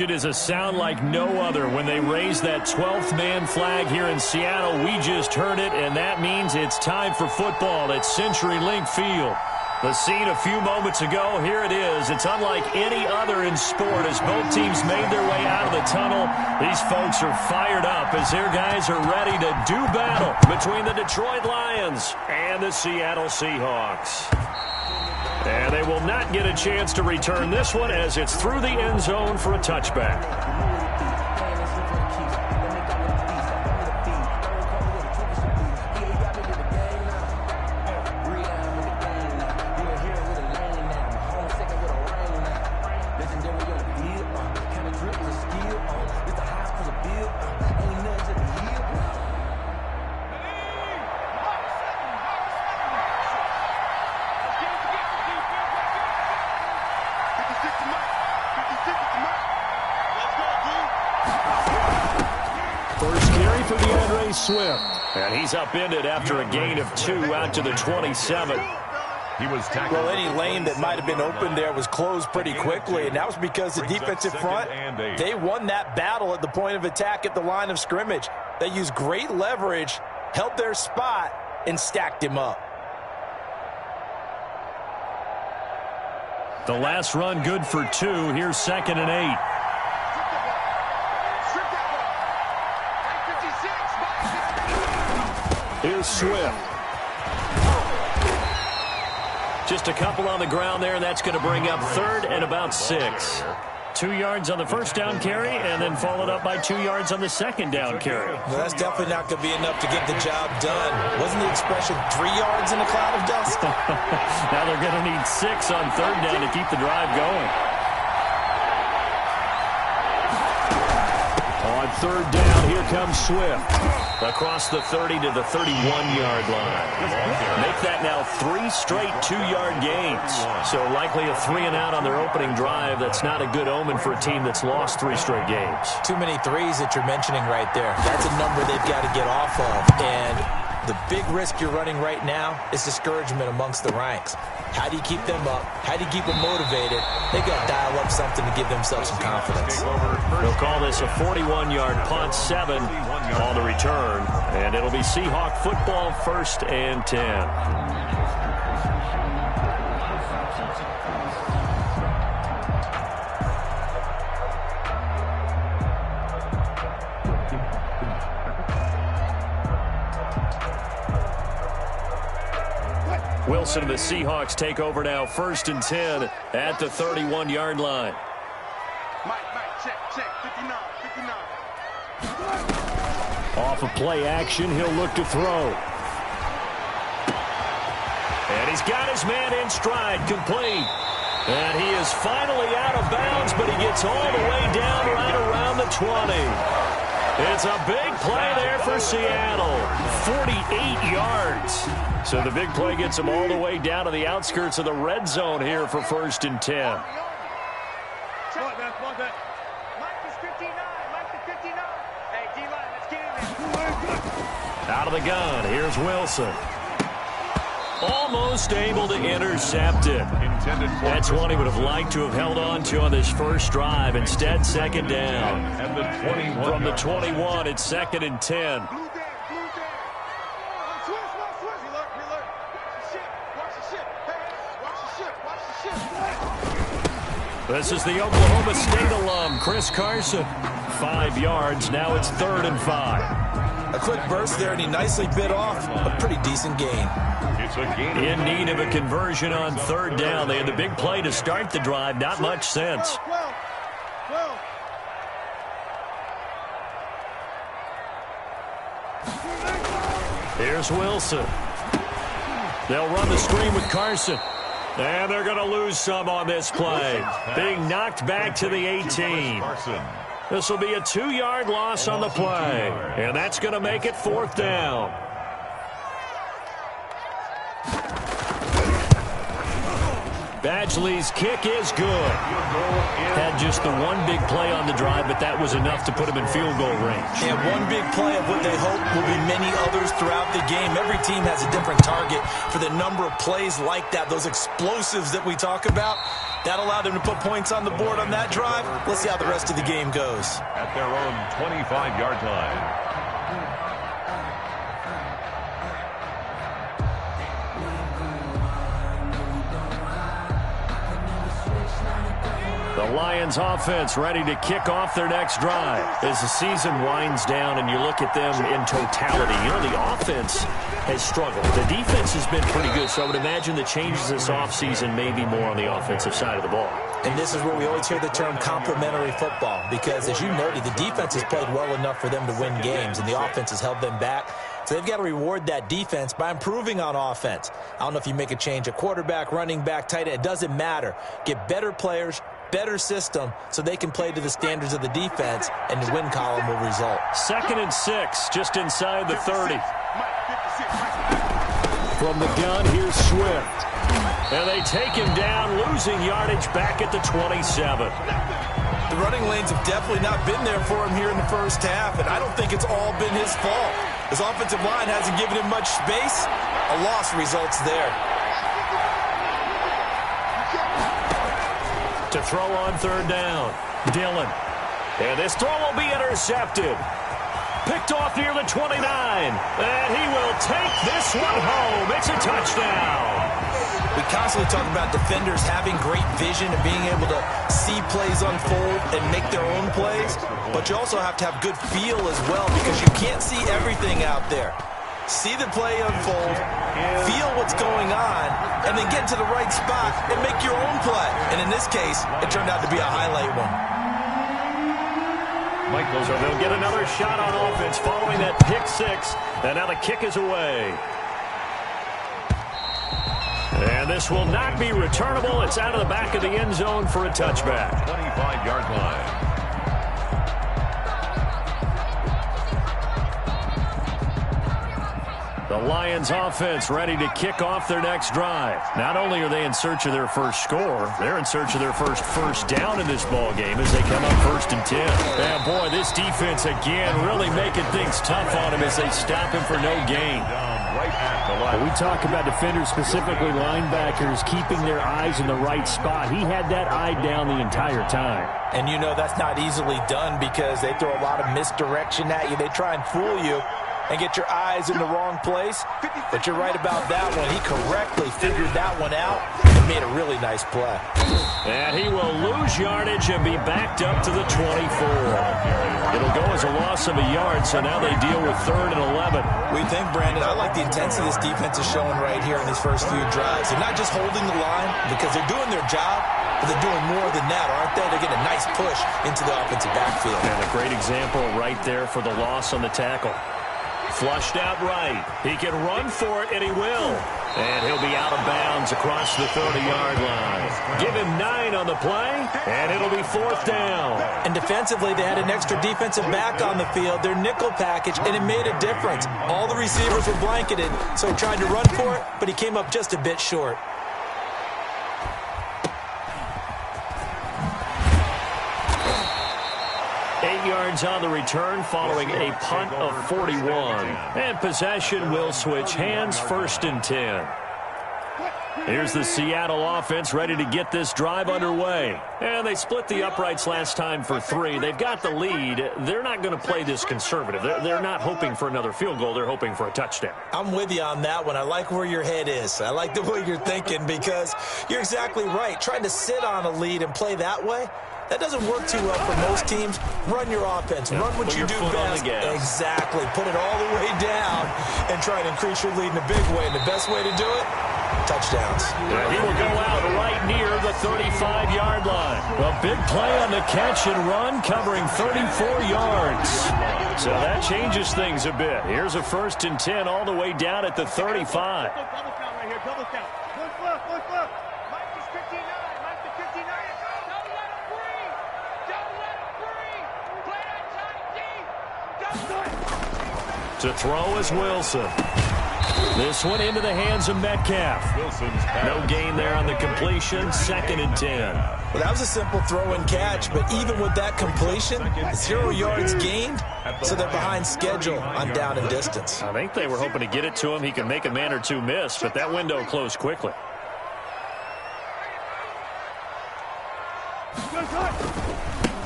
It is a sound like no other when they raise that 12th man flag here in Seattle. We just heard it, and that means it's time for football at CenturyLink Field. The scene a few moments ago, here it is. It's unlike any other in sport as both teams made their way out of the tunnel. These folks are fired up as their guys are ready to do battle between the Detroit Lions and the Seattle Seahawks. And they will not get a chance to return this one as it's through the end zone for a touchback. Swift. And he's upended after a gain of 2 out to the 27. He was tackled. Well, any lane that might have been open there was closed pretty quickly, and that was because the defensive front, they won that battle at the point of attack at the line of scrimmage. They used great leverage, held their spot, and stacked him up. The last run good for 2. Here's 2nd and 8. Here's Swift. Just a couple on the ground there, and that's going to bring up 3rd and about 6. 2 yards on the first down carry, and then followed up by 2 yards on the second down carry. Well, that's definitely not going to be enough to get the job done. Wasn't the expression 3 yards in a cloud of dust? Now they're going to need 6 on 3rd down to keep the drive going. On 3rd down, here comes Swift. Across the 30 to the 31-yard line. Make that now 3 straight 2-yard gains. So likely a 3-and-out on their opening drive. That's not a good omen for a team that's lost 3 straight games. Too many threes that you're mentioning right there. That's a number they've got to get off of. And the big risk you're running right now is discouragement amongst the ranks. How do you keep them up? How do you keep them motivated? They got to dial up something to give themselves some confidence. They'll call this a 41-yard punt, 7 on the return, and it'll be Seahawk football, 1st and 10. Wilson and the Seahawks take over now, 1st and 10 at the 31-yard line. Check, 59. Off of play action, he'll look to throw. And he's got his man in stride, complete. And he is finally out of bounds, but he gets all the way down right around the 20. It's a big play there for Seattle. 48 yards. So the big play gets him all the way down to the outskirts of the red zone here for 1st and 10. Out of the gun, here's Wilson. Almost able to intercept it. That's one he would have liked to have held on to on this first drive. Instead, 2nd down. From the 21, it's 2nd and 10. This is the Oklahoma State alum, Chris Carson. 5 yards, now it's 3rd and 5. A quick burst there, and he nicely bit off a pretty decent gain. In need of a conversion on 3rd down. They had the big play to start the drive, not much sense. Here's Wilson. They'll run the screen with Carson. And they're going to lose some on this play. Being knocked back to the 18. This will be a 2-yard loss on the play. And that's going to make it 4th down. Badgley's kick is good. Had just the one big play on the drive, but that was enough to put him in field goal range. And one big play of what they hope will be many others throughout the game. Every team has a different target for the number of plays like that, those explosives that we talk about. That allowed them to put points on the board on that drive. Let's see how the rest of the game goes. At their own 25-yard line. The Lions offense ready to kick off their next drive. As the season winds down and you look at them in totality, you know, the offense has struggled. The defense has been pretty good, so I would imagine the changes this offseason may be more on the offensive side of the ball. And this is where we always hear the term complementary football, because as you noted, the defense has played well enough for them to win games, and the offense has held them back. So they've got to reward that defense by improving on offense. I don't know if you make a change at quarterback, running back, tight end. It doesn't matter. Get better players, better system, so they can play to the standards of the defense, and the win column will result. 2nd and 6, just inside the 30. From the gun, here's Swift. And they take him down, losing yardage back at the 27. The running lanes have definitely not been there for him here in the first half, and I don't think it's all been his fault. His offensive line hasn't given him much space. A loss results there. To throw on 3rd down, Dillon. And this throw will be intercepted. Picked off near the 29. And he will take this one home. It's a touchdown. We constantly talk about defenders having great vision and being able to see plays unfold and make their own plays. But you also have to have good feel as well, because you can't see everything out there. See the play unfold, feel what's going on, and then get to the right spot and make your own play. And in this case, it turned out to be a highlight one. So they'll get another shot on offense following that pick 6. And now the kick is away. And this will not be returnable. It's out of the back of the end zone for a touchback. 25-yard line. The Lions offense ready to kick off their next drive. Not only are they in search of their first score, they're in search of their first down in this ball game as they come up 1st and 10. And boy, this defense again really making things tough on him as they stop him for no gain. We talk about defenders, specifically linebackers, keeping their eyes in the right spot. He had that eye down the entire time. And you know that's not easily done, because they throw a lot of misdirection at you. They try and fool you and get your eyes in the wrong place. But you're right about that one. He correctly figured that one out and made a really nice play. And he will lose yardage and be backed up to the 24. It'll go as a loss of a yard, so now they deal with 3rd and 11. We think, Brandon, I like the intensity this defense is showing right here in these first few drives. They're not just holding the line because they're doing their job, but they're doing more than that, aren't they? They're getting a nice push into the offensive backfield. And a great example right there for the loss on the tackle. Flushed out right. He can run for it, and he will. And he'll be out of bounds across the 30-yard line. Give him 9 on the play, and it'll be 4th down. And defensively, they had an extra defensive back on the field, their nickel package, and it made a difference. All the receivers were blanketed, so he tried to run for it, but he came up just a bit short. Yards on the return following a punt of 41. And possession will switch hands, 1st and 10. Here's the Seattle offense ready to get this drive underway. And they split the uprights last time for 3. They've got the lead. They're not going to play this conservative. They're not hoping for another field goal. They're hoping for a touchdown. I'm with you on that one. I like where your head is. I like the way you're thinking, because you're exactly right. Trying to sit on a lead and play that way, that doesn't work too well for most teams. Run your offense. Run what you do best. Exactly. Put it all the way down and try to increase your lead in a big way. And the best way to do it, touchdowns. He will go out right near the 35-yard line. A big play on the catch and run, covering 34 yards. So that changes things a bit. Here's a 1st and 10 all the way down at the 35. Double count right here. Double count. Look. Mike is 59. Mike is 59. Don't let him breathe. Don't let him breathe. Play that tight deep. Don't do it. To throw is Wilson. This one into the hands of Metcalf. No gain there on the completion. 2nd and 10. Well, that was a simple throw and catch, but even with that completion, 0 yards gained, so they're behind schedule on down and distance. I think they were hoping to get it to him. He could make a man or two miss, but that window closed quickly.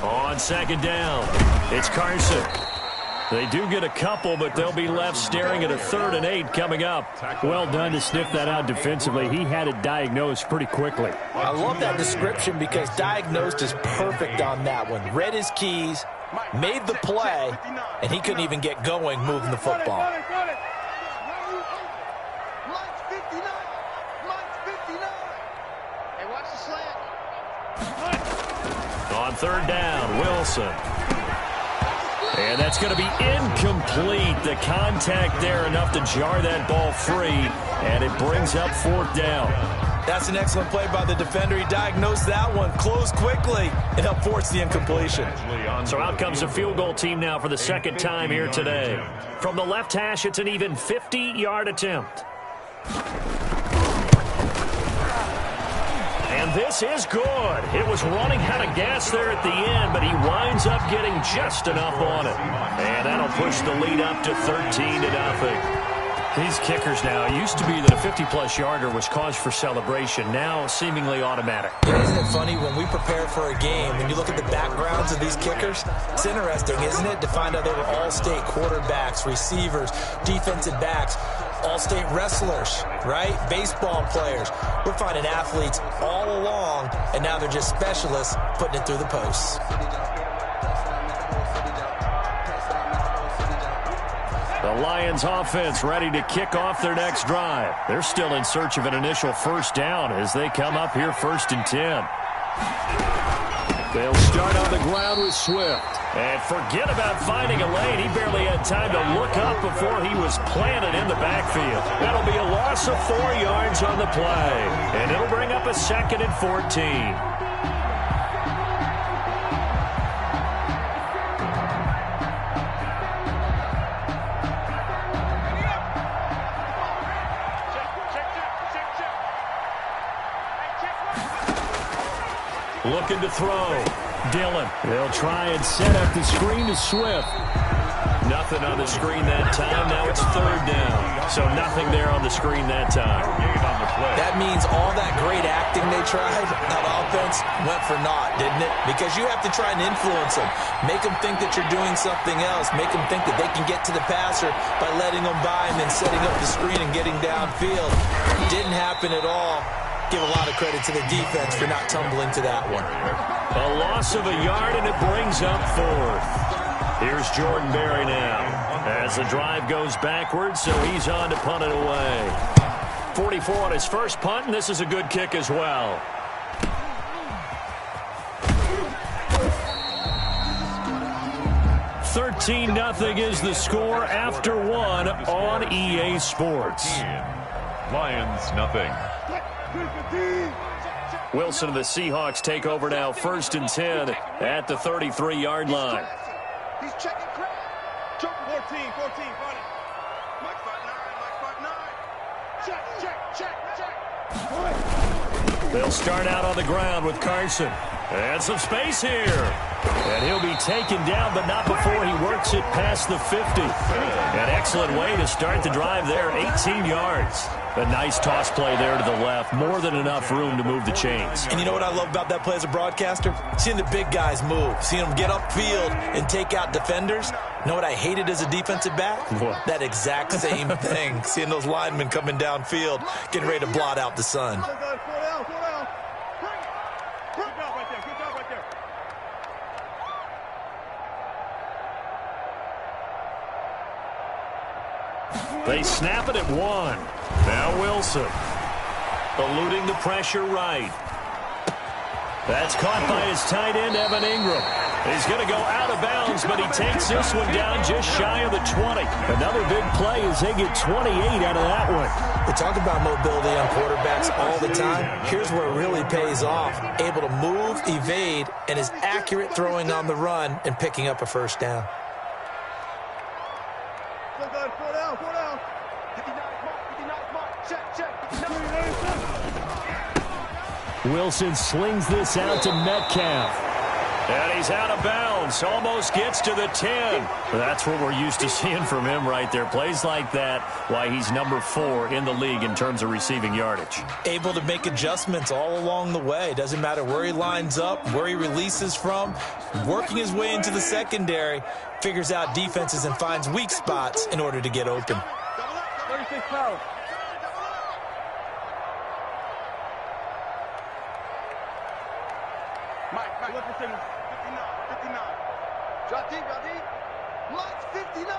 On second down, it's Carson. They do get a couple, but they'll be left staring at a 3rd and 8 coming up. Well done to sniff that out defensively. He had it diagnosed pretty quickly. I love that description because diagnosed is perfect on that one. Read his keys, made the play, and he couldn't even get going moving the football. On 3rd down, Wilson. And that's going to be incomplete. The contact there enough to jar that ball free, and it brings up 4th down. That's an excellent play by the defender. He diagnosed that one, closed quickly, and helped force the incompletion. So out comes the field goal team now for the 2nd time here today. From the left hash, it's an even 50-yard attempt. And this is good. It was running out of gas there at the end, but he winds up getting just enough on it. And that'll push the lead up to 13-0. These kickers now, it used to be that a 50-plus yarder was cause for celebration. Now seemingly automatic. Isn't it funny when we prepare for a game, when you look at the backgrounds of these kickers, it's interesting, isn't it, to find out they were all-state quarterbacks, receivers, defensive backs, all-state wrestlers, right? Baseball players. We're finding athletes all along, and now they're just specialists putting it through the posts. The Lions offense ready to kick off their next drive. They're still in search of an initial 1st down as they come up here 1st and 10. They'll start on the ground with Swift. And forget about finding a lane. He barely had time to look up before he was planted in the backfield. That'll be a loss of 4 yards on the play. And it'll bring up a 2nd and 14. Looking to throw. Dillon. They'll try and set up the screen to Swift. Nothing on the screen that time. Now it's 3rd down. So nothing there on the screen that time. That means all that great acting they tried on offense went for naught, didn't it? Because you have to try and influence them. Make them think that you're doing something else. Make them think that they can get to the passer by letting them by and then setting up the screen and getting downfield. Didn't happen at all. Give a lot of credit to the defense for not tumbling to that one. A loss of a yard, and it brings up 4th. Here's Jordan Berry now as the drive goes backwards, so he's on to punt it away. 44 on his first punt, and this is a good kick as well. $13-0 is the score after 1 on EA Sports. Lions, nothing. Wilson and the Seahawks take over now 1st and 10 at the 33-yard line. He's checking crowd. 14, run it. Mike 5'9", check. They'll start out on the ground with Carson. And some space here. And he'll be taken down, but not before he works it past the 50. An excellent way to start the drive there, 18 yards. A nice toss play there to the left. More than enough room to move the chains. And you know what I love about that play as a broadcaster? Seeing the big guys move. Seeing them get upfield and take out defenders. You know what I hated as a defensive back? What? That exact same thing. Seeing those linemen coming downfield, getting ready to blot out the sun. Good job right there. They snap it at 1. Now Wilson. Eluding the pressure right. That's caught by his tight end, Evan Ingram. He's going to go out of bounds, but he takes this one down just shy of the 20. Another big play as they get 28 out of that one. We talk about mobility on quarterbacks all the time. Here's where it really pays off. Able to move, evade, and is accurate throwing on the run and picking up a 1st down. Wilson slings this out to Metcalf. And he's out of bounds. Almost gets to the 10. That's what we're used to seeing from him right there. Plays like that, why he's number 4 in the league in terms of receiving yardage. Able to make adjustments all along the way. Doesn't matter where he lines up, where he releases from. Working his way into the secondary. Figures out defenses and finds weak spots in order to get open. 36 pounds. Mike, look for signal. 59. Drop deep. Mike's 59.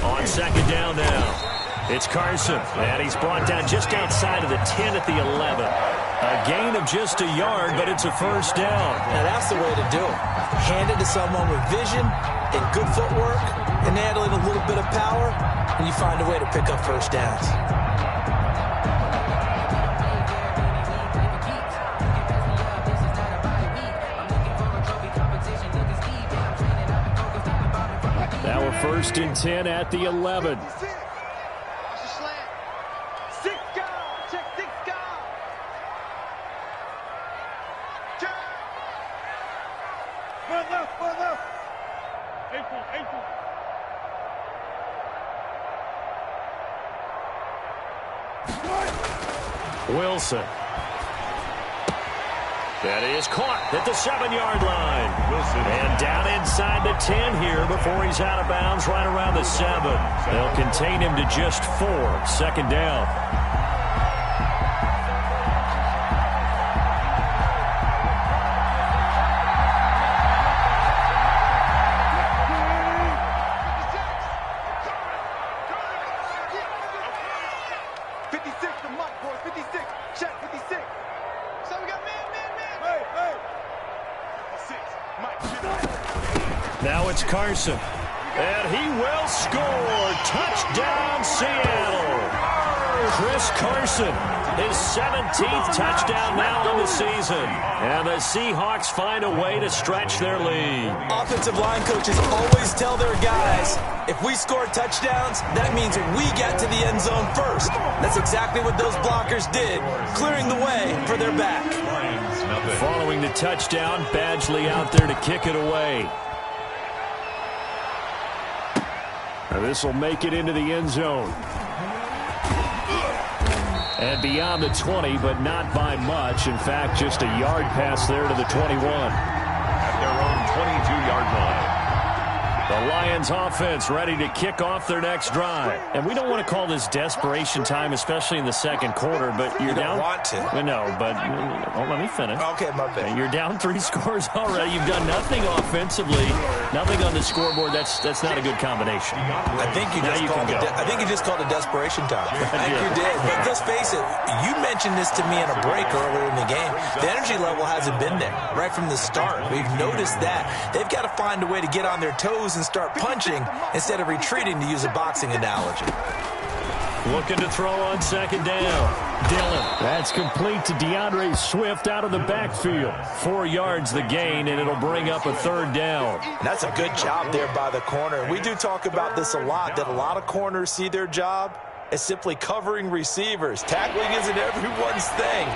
On second down now, it's Carson, and he's brought down just outside of the 10 at the 11. A gain of just a yard, but it's a first down. Now that's the way to do it. Hand it to someone with vision and good footwork, and handling a little bit of power, and you find a way to pick up first downs. Now a 1st and 10 at the 11. Wilson. That is caught at the 7-yard line. And down inside the 10 here before he's out of bounds right around the 7. They'll contain him to just 4. Second down. Now it's Carson, and he will score. Touchdown, Seattle. Chris Carson, his 17th touchdown now on the season. And the Seahawks find a way to stretch their lead. Offensive line coaches always tell their guys, if we score touchdowns, that means we get to the end zone first. That's exactly what those blockers did, clearing the way for their back. Following the touchdown, Badgley out there to kick it away. This will make it into the end zone. And beyond the 20, but not by much. In fact, just a yard pass there to the 21. At their own 22-yard line. The Lions offense ready to kick off their next drive. And we don't want to call this desperation time, especially in the second quarter, but you're down. You don't want to. No, but let me finish. Okay, my bad. You're down 3 scores already. You've done nothing offensively, nothing on the scoreboard. That's not a good combination. I think you just called it desperation time. I think you did. But let's face it, you mentioned this to me in a break earlier in the game. The energy level hasn't been there right from the start. We've noticed that. They've got to find a way to get on their toes and start punching instead of retreating, to use a boxing analogy. Looking to throw on second down. Dillon. That's complete to DeAndre Swift out of the backfield. 4 yards the gain, and it'll bring up a third down. And that's a good job there by the corner. We do talk about this a lot, that a lot of corners see their job as simply covering receivers. Tackling isn't everyone's thing.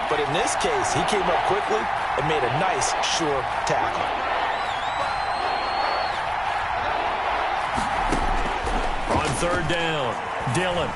But in this case, he came up quickly and made a nice, sure tackle. On third down, Dillon.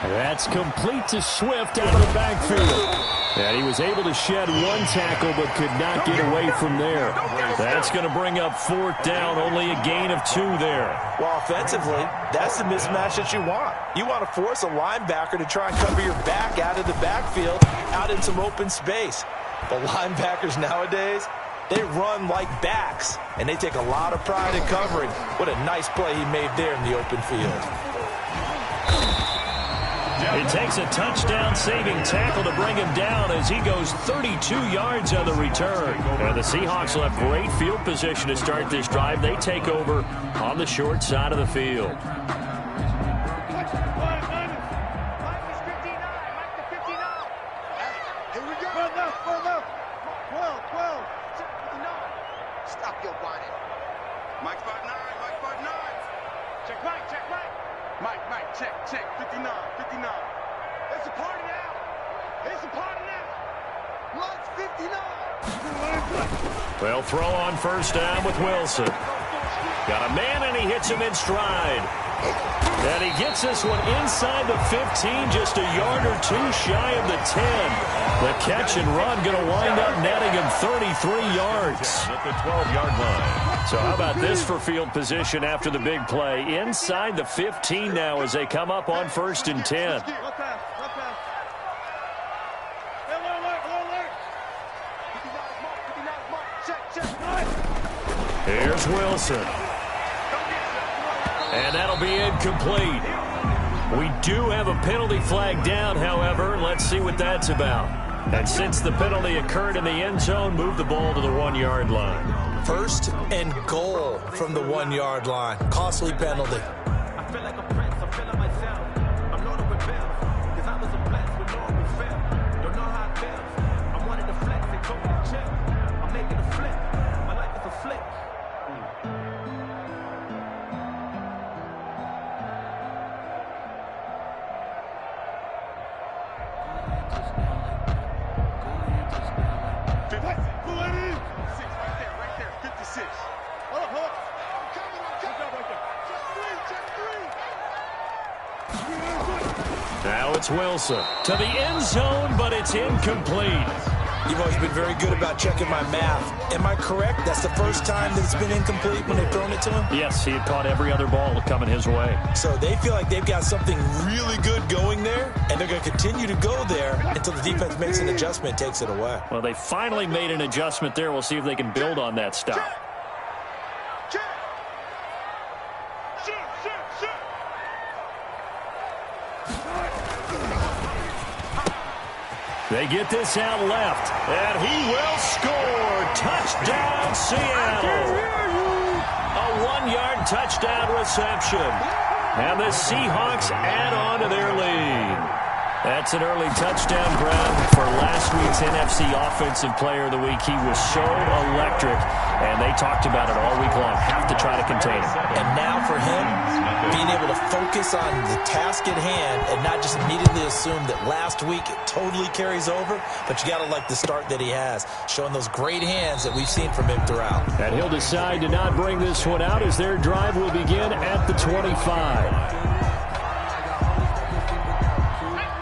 That's complete to Swift out of the backfield. And he was able to shed 1 tackle but could not get away from there. That's going to bring up 4th down, only a gain of 2 there. Well, offensively, that's the mismatch that you want. You want to force a linebacker to try and cover your back out of the backfield, out in some open space. The linebackers nowadays, they run like backs, and they take a lot of pride in covering. What a nice play he made there in the open field. It takes a touchdown-saving tackle to bring him down as he goes 32 yards on the return. And the Seahawks will have great field position to start this drive. They take over on the short side of the field. Check, 59. It's a party now. It's a party now. Let's They'll throw on first down with Wilson. Got a man, and he hits him in stride. And he gets this one inside the 15, just a yard or two shy of the 10. The catch and run going to wind up netting him 33 yards. At the 12-yard line. So how about this for field position after the big play? Inside the 15 now as they come up on first and 10. Here's Wilson. And that'll be incomplete. We do have a penalty flag down, however. Let's see what that's about. And since the penalty occurred in the end zone, move the ball to the 1-yard line. First and goal from the 1-yard line. Costly penalty. I feel like a prince, I'm feeling myself. I'm known to rebel, because I was a blessed with no one fail. Don't know how it feels. I wanted to flex, they told me to chill. I'm making a flip. My life is a flip. Now it's Wilson to the end zone, but it's incomplete. You've always been very good about checking my math. Am I correct? That's the first time that it's been incomplete when they've thrown it to him? Yes, he had caught every other ball coming his way. So they feel like they've got something really good going there, and they're going to continue to go there until the defense makes an adjustment and takes it away. Well, they finally made an adjustment there. We'll see if they can build on that stop. They get this out left, and he will score. Touchdown, Seattle. A 1-yard touchdown reception. And the Seahawks add on to their lead. That's an early touchdown grab for last week's NFC Offensive Player of the Week. He was so electric, and they talked about it all week long. Have to try to contain him. And now for him, being able to focus on the task at hand and not just immediately assume that last week it totally carries over, but you got to like the start that he has, showing those great hands that we've seen from him throughout. And he'll decide to not bring this one out as their drive will begin at the 25.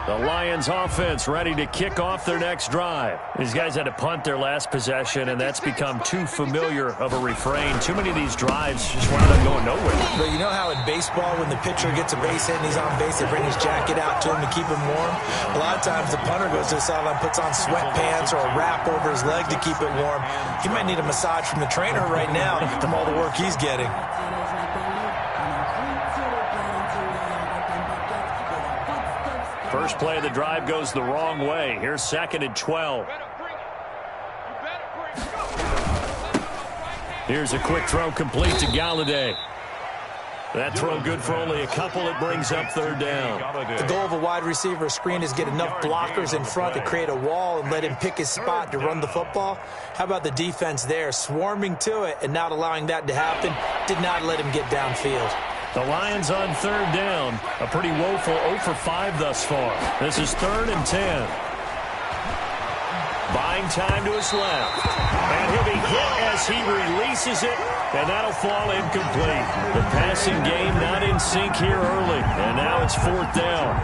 The Lions offense ready to kick off their next drive. These guys had to punt their last possession, and that's become too familiar of a refrain. Too many of these drives just wound up going nowhere. But you know how in baseball, when the pitcher gets a base hit and he's on base, they bring his jacket out to him to keep him warm? A lot of times the punter goes to the sideline, puts on sweatpants or a wrap over his leg to keep it warm. He might need a massage from the trainer right now from all the work he's getting. First play of the drive goes the wrong way. Here's 2nd and 12. Here's a quick throw complete to Galladay. That throw good for only a couple. It brings up 3rd down. The goal of a wide receiver screen is get enough blockers in front to create a wall and let him pick his spot to run the football. How about the defense there, swarming to it and not allowing that to happen? Did not let him get downfield. The Lions on 3rd down. A pretty woeful 0 for 5 thus far. This is 3rd and 10. Buying time to his left. And he'll be hit as he releases it, and that'll fall incomplete. The passing game not in sync here early, and now it's 4th down.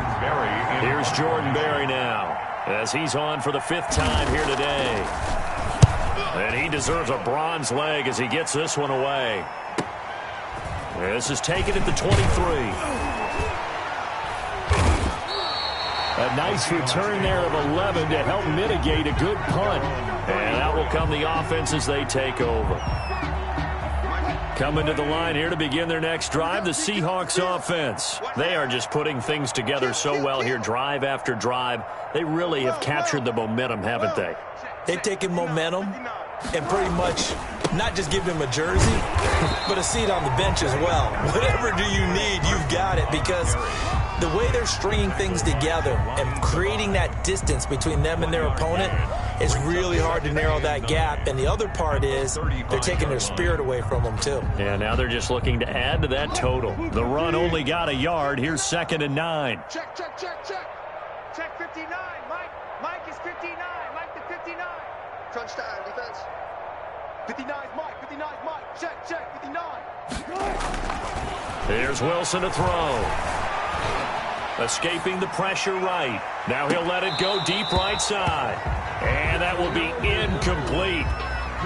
Here's Jordan Berry now as he's on for the 5th time here today. And he deserves a bronze leg as he gets this one away. This is taken at the 23. A nice return there of 11 to help mitigate a good punt. And out will come the offense as they take over. Coming to the line here to begin their next drive, the Seahawks offense. They are just putting things together so well here, drive after drive. They really have captured the momentum, haven't they? They've taken momentum and pretty much not just give him a jersey, but a seat on the bench as well. Whatever do you need, you've got it, because the way they're stringing things together and creating that distance between them and their opponent is really hard to narrow that gap. And the other part is they're taking their spirit away from them, too. Yeah, now they're just looking to add to that total. The run only got a yard. Here's 2nd and 9. Check. Check 59. Mike is 59. Mike the 59. Crunch time, defense. 59's Mike, 59's Mike. Check, 59. Here's Wilson to throw. Escaping the pressure right. Now he'll let it go deep right side. And that will be incomplete.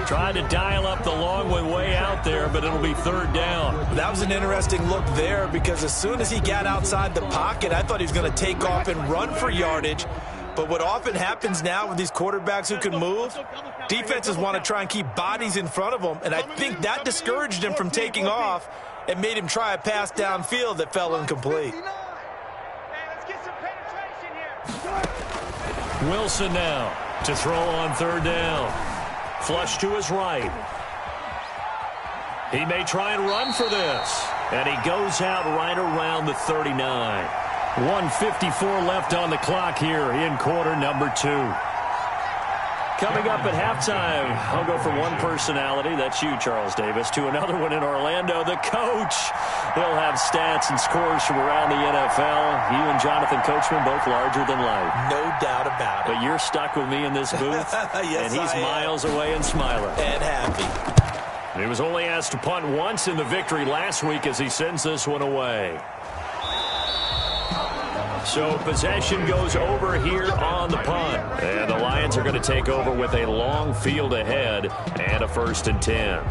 Trying to dial up the long one way out there, but it'll be third down. That was an interesting look there because as soon as he got outside the pocket, I thought he was going to take off and run for yardage. But what often happens now with these quarterbacks who can move, defenses want to try and keep bodies in front of them, and I think that discouraged him from taking off and made him try a pass downfield that fell incomplete. Hey, let's get some penetration here. Wilson now to throw on third down. Flush to his right. He may try and run for this. And he goes out right around the 39. 1:54 left on the clock here in quarter number 2. Coming up at halftime, I'll go from one personality, that's you, Charles Davis, to another one in Orlando, the coach. He'll have stats and scores from around the NFL. You and Jonathan Coachman, both larger than life. No doubt about it. But you're stuck with me in this booth, Yes, and he's miles away and smiling. And happy. He was only asked to punt once in the victory last week as he sends this one away. So possession goes over here on the punt. And the Lions are going to take over with a long field ahead and a 1st and 10.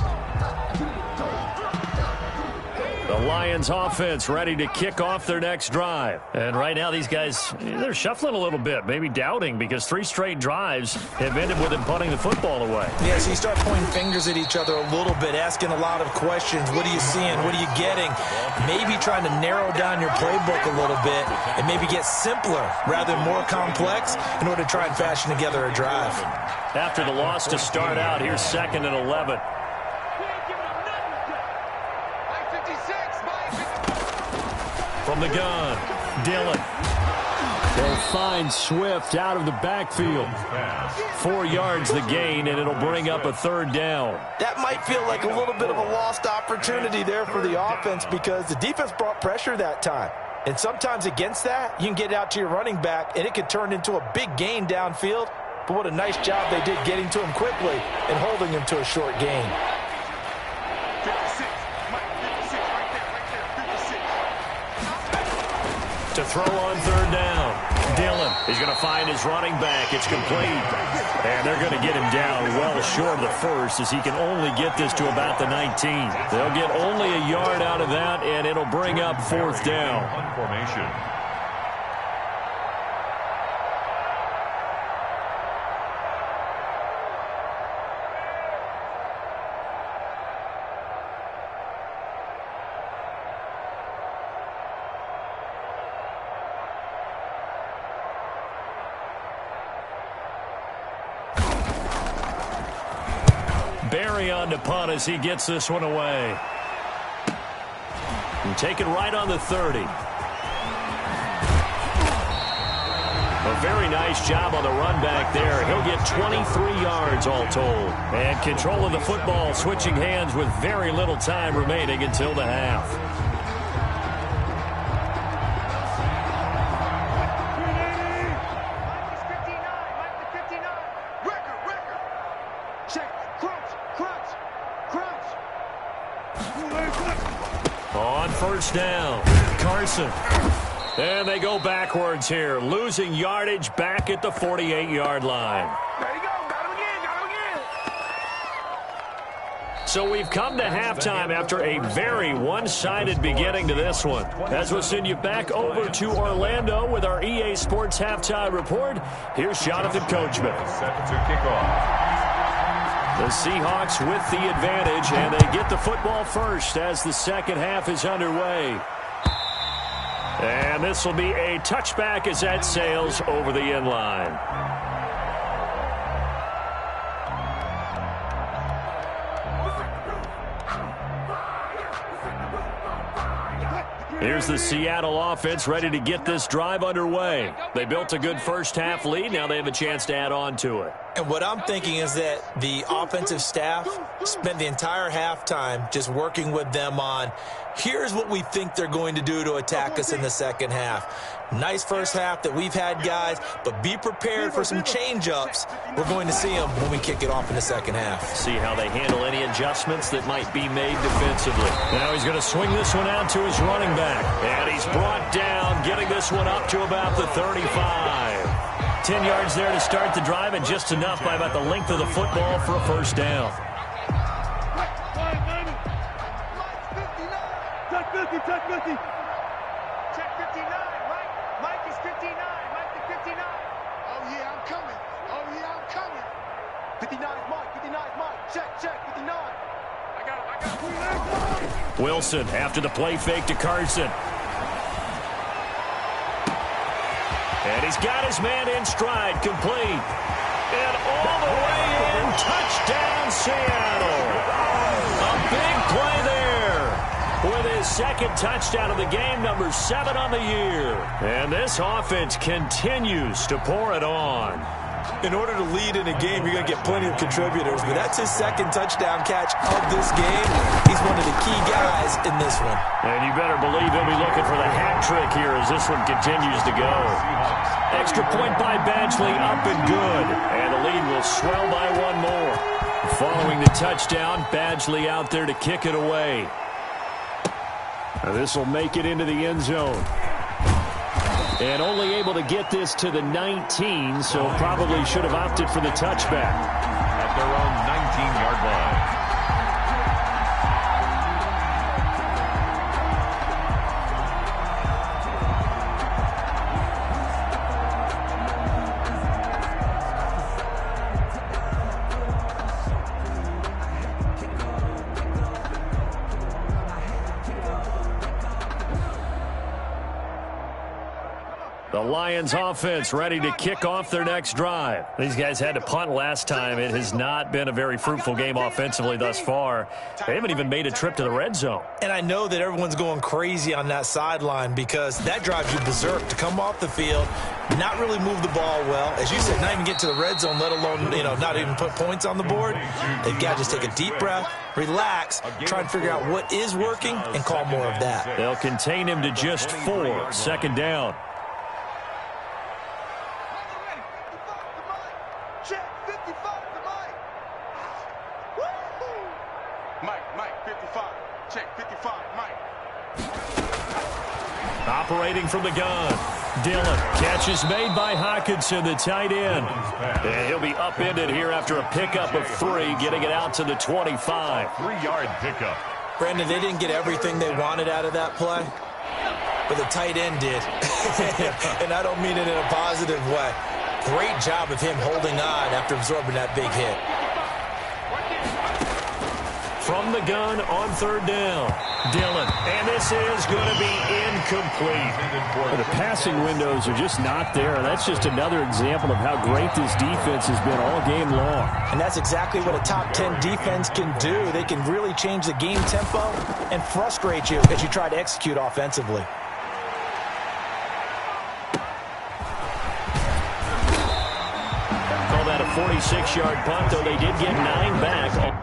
The Lions offense ready to kick off their next drive. And right now these guys, they're shuffling a little bit, maybe doubting, because 3 straight drives have ended with them punting the football away. Yeah, so you start pointing fingers at each other a little bit, asking a lot of questions. What are you seeing? What are you getting? Maybe trying to narrow down your playbook a little bit and maybe get simpler rather than more complex in order to try and fashion together a drive. After the loss to start out, here's 2nd and 11. From the gun, Dillon. They'll find Swift out of the backfield. 4 yards the gain, and it'll bring up a 3rd down. That might feel like a little bit of a lost opportunity there for the offense because the defense brought pressure that time. And sometimes against that, you can get out to your running back, and it could turn into a big gain downfield. But what a nice job they did getting to him quickly and holding him to a short gain. To throw on 3rd down, Dillon is going to find his running back. It's complete. And they're going to get him down well short of the 1st as he can only get this to about the 19. They'll get only a yard out of that, and it'll bring up 4th down. Formation. Barry on to punt as he gets this one away. And taken right on the 30. A very nice job on the run back there. He'll get 23 yards all told. And control of the football, switching hands with very little time remaining until the half. On 1st down, Carson. And they go backwards here, losing yardage back at the 48-yard line. There you go. Got him again. So we've come to halftime after a very one-sided beginning to this one. As we'll send you back over to Orlando with our EA Sports Halftime Report, here's Jonathan Coachman. Set to kick off. The Seahawks with the advantage, and they get the football first as the 2nd half is underway. And this will be a touchback as that sails over the end line. Here's the Seattle offense ready to get this drive underway. They built a good 1st half lead. Now they have a chance to add on to it. And what I'm thinking is that the offensive staff spent the entire halftime just working with them on, here's what we think they're going to do to attack us in the second half. Nice first half that we've had, guys, but be prepared for some change-ups. We're going to see them when we kick it off in the second half. See how they handle any adjustments that might be made defensively. Now he's going to swing this one out to his running back. And he's brought down, getting this one up to about the 35. 10 yards there to start the drive, and just enough by about the length of the football for a first down. Check 50. Check 59, right? Mike is 59. Mike is 59. Oh, yeah, I'm coming. 59 is Mike. Check, 59. I got it. Wilson after the play fake to Carson. And he's got his man in stride, complete. And all the way in, touchdown Seattle. A big play there with his second touchdown of the game, number 7 on the year. And this offense continues to pour it on. In order to lead in a game, you're going to get plenty of contributors, but that's his second touchdown catch of this game. He's one of the key guys in this one. And you better believe he'll be looking for the hat trick here as this one continues to go. Extra point by Badgley, up and good. And the lead will swell by one more. Following the touchdown, Badgley out there to kick it away. This will make it into the end zone. And only able to get this to the 19, so probably should have opted for the touchback. At their own 19-yard line. The Lions offense ready to kick off their next drive. These guys had to punt last time. It has not been a very fruitful game offensively thus far. They haven't even made a trip to the red zone. And I know that everyone's going crazy on that sideline because that drives you berserk to come off the field, not really move the ball well. As you said, not even get to the red zone, let alone, not even put points on the board. They've got to just take a deep breath, relax, try and figure out what is working and call more of that. They'll contain him to just 4. Second down. Check 55 to Mike. Mike, 55. Check 55, Mike. Operating from the gun. Dillon. Catch is made by Hockenson, the tight end. And he'll be upended here after a pickup of 3, getting it out to the 25. 3-yard pickup. Brandon, they didn't get everything they wanted out of that play, but the tight end did. And I don't mean it in a positive way. Great job of him holding on after absorbing that big hit. From the gun on third down. Dillon. And this is going to be incomplete. The passing windows are just not there. That's just another example of how great this defense has been all game long. And that's exactly what a top 10 defense can do. They can really change the game tempo and frustrate you as you try to execute offensively. Call that a 46-yard punt, though they did get 9 back.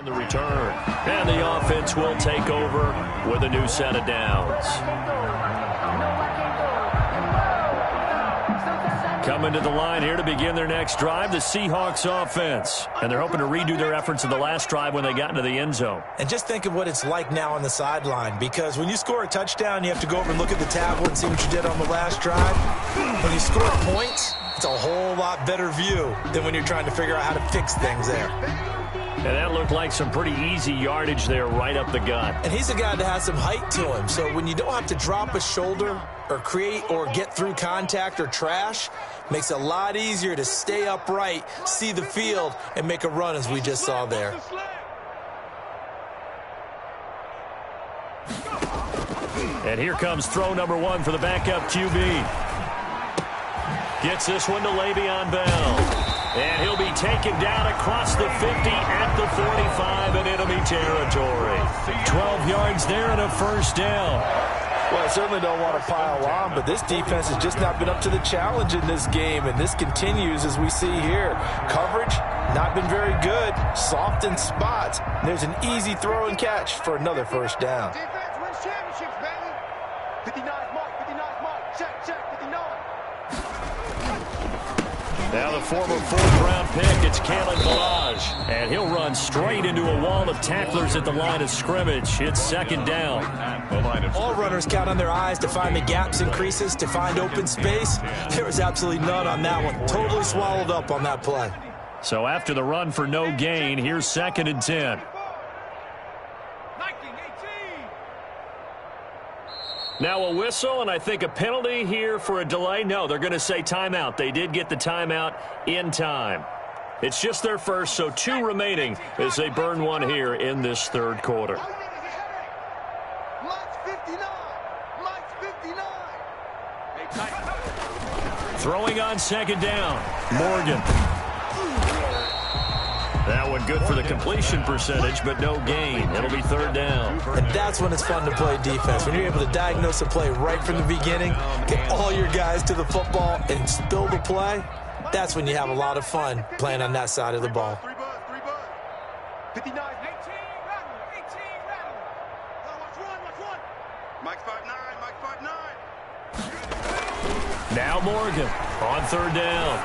The return. And the offense will take over with a new set of downs. Coming to the line here to begin their next drive, the Seahawks offense. And they're hoping to redo their efforts in the last drive when they got into the end zone. And just think of what it's like now on the sideline, because when you score a touchdown, you have to go over and look at the tablet and see what you did on the last drive. When you score points, it's a whole lot better view than when you're trying to figure out how to fix things there. And that looked like some pretty easy yardage there right up the gut. And he's a guy that has some height to him, so when you don't have to drop a shoulder or create or get through contact or trash, makes it a lot easier to stay upright, see the field, and make a run as we just saw there. And here comes throw number 1 for the backup QB. Gets this one to Le'Veon Bell. And he'll be taken down across the 50 at the 45 in enemy territory. 12 yards there and a first down. Well, I certainly don't want to pile on, but this defense has just not been up to the challenge in this game, and this continues as we see here. Coverage, not been very good. Soft in spots. There's an easy throw and catch for another first down. Defense wins championships, baby. 59 mark, check, 59. Now the former 4th-round pick, it's Kalen Ballage. And he'll run straight into a wall of tacklers at the line of scrimmage. It's second down. All runners count on their eyes to find the gaps and creases, to find open space. There was absolutely none on that one. Totally swallowed up on that play. So after the run for no gain, here's 2nd and 10. Now a whistle, and I think a penalty here for a delay. No, they're going to say timeout. They did get the timeout in time. It's just their first, so 2 remaining as they burn one here in this third quarter. Throwing on second down, Morgan. That one good for the completion percentage, but no gain. It'll be third down. And that's when it's fun to play defense. When you're able to diagnose a play right from the beginning, get all your guys to the football, and spill the play, that's when you have a lot of fun playing on that side of the ball. 59, 18, rattle. Watch one. Mike's 5'9", Now Morgan on third down.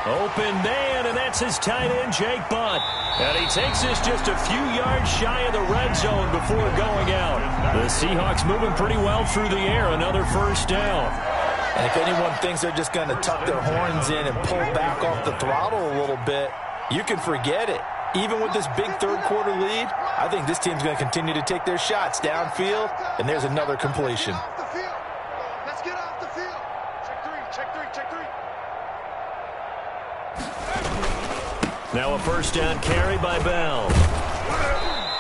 Open man, and that's his tight end, Jake Butt. And he takes this just a few yards shy of the red zone before going out. The Seahawks moving pretty well through the air. Another first down. And if anyone thinks they're just going to tuck their horns in and pull back off the throttle a little bit, you can forget it. Even with this big third quarter lead, I think this team's going to continue to take their shots downfield, and there's another completion. Let's get off the field. Check three. Now a first down carry by Bell.